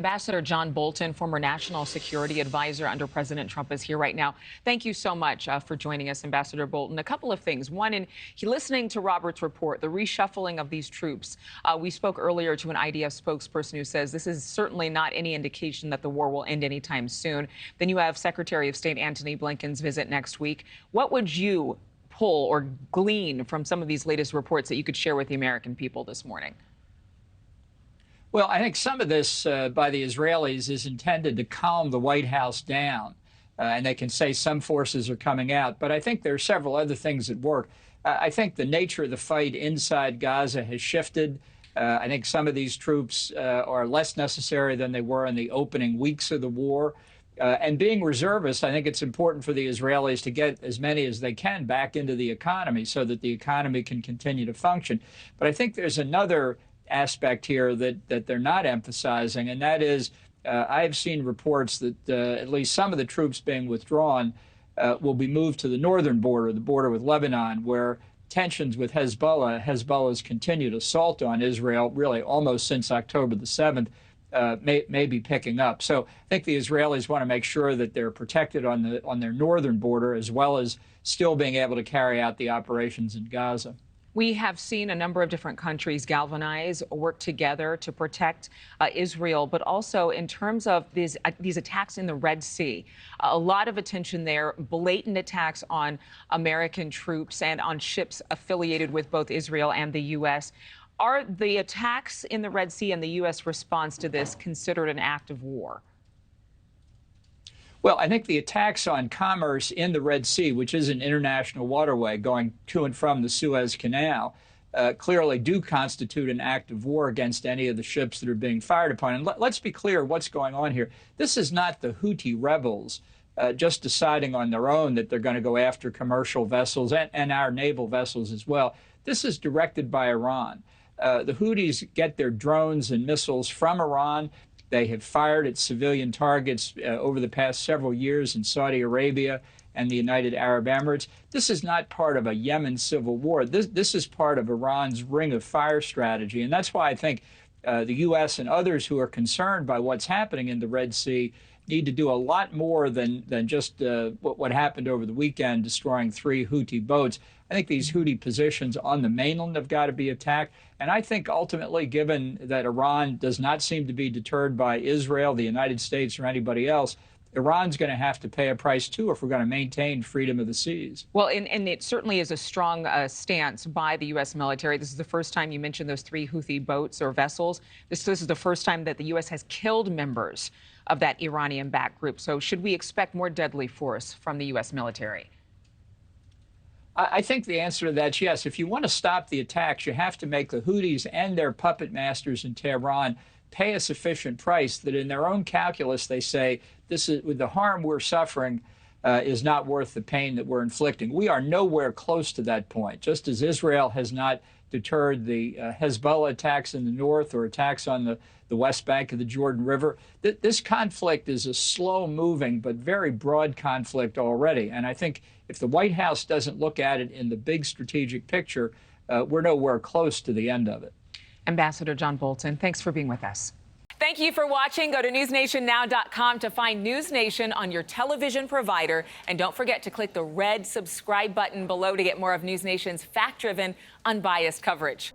Ambassador John Bolton, former national security advisor under President Trump, is here right now. Thank you so much for joining us, Ambassador Bolton. A couple of things. One, in listening to Robert's report, the reshuffling of these troops. We spoke earlier to an IDF spokesperson who says this is certainly not any indication that the war will end anytime soon. Then you have Secretary of State Antony Blinken's visit next week. What would you pull or glean from some of these latest reports that you could share with the American people this morning? Well, I think some of this by the Israelis is intended to calm the White House down. And they can say some forces are coming out. But I think there are several other things at work. I think the nature of the fight inside Gaza has shifted. I think some of these troops are less necessary than they were in the opening weeks of the war. And being reservists, I think it's important for the Israelis to get as many as they can back into the economy so that the economy can continue to function. But I think there's another aspect here that they're not emphasizing, and that is I've seen reports that at least some of the troops being withdrawn will be moved to the northern border, the border with Lebanon, where tensions with Hezbollah's continued assault on Israel, really almost since October the 7th, may be picking up. So I think the Israelis want to make sure that they're protected on their northern border, as well as still being able to carry out the operations in Gaza. We have seen a number of different countries galvanize, work together to protect Israel, but also in terms of these attacks in the Red Sea. A lot of attention there, blatant attacks on American troops and on ships affiliated with both Israel and the U.S. Are the attacks in the Red Sea and the U.S. response to this considered an act of war? Well, I think the attacks on commerce in the Red Sea, which is an international waterway going to and from the Suez Canal, clearly do constitute an act of war against any of the ships that are being fired upon. And let's be clear what's going on here. This is not the Houthi rebels just deciding on their own that they're going to go after commercial vessels and our naval vessels as well. This is directed by Iran. The Houthis get their drones and missiles from Iran. They have fired at civilian targets over the past several years in Saudi Arabia and the United Arab Emirates. This is not part of a Yemen civil war. This is part of Iran's ring of fire strategy. And that's why I think the U.S. and others who are concerned by what's happening in the Red Sea need to do a lot more than just what happened over the weekend, destroying 3 Houthi boats. I think these Houthi positions on the mainland have got to be attacked. And I think ultimately, given that Iran does not seem to be deterred by Israel, the United States, or anybody else, Iran's going to have to pay a price, too, if we're going to maintain freedom of the seas. Well, and it certainly is a strong stance by the U.S. military. This is the first time you mentioned those 3 Houthi boats or vessels. This is the first time that the U.S. has killed members of that Iranian-backed group. So should we expect more deadly force from the U.S. military? I think the answer to that is yes. If you want to stop the attacks, you have to make the Houthis and their puppet masters in Tehran pay a sufficient price that in their own calculus they say this is the harm we're suffering is not worth the pain that we're inflicting. We are nowhere close to that point. Just as Israel has not deterred the Hezbollah attacks in the north or attacks on the West Bank of the Jordan River, this conflict is a slow-moving but very broad conflict already. And I think if the White House doesn't look at it in the big strategic picture, we're nowhere close to the end of it. Ambassador John Bolton, thanks for being with us. Thank you for watching. Go to newsnationnow.com to find NewsNation on your television provider. And don't forget to click the red subscribe button below to get more of NewsNation's fact-driven, unbiased coverage.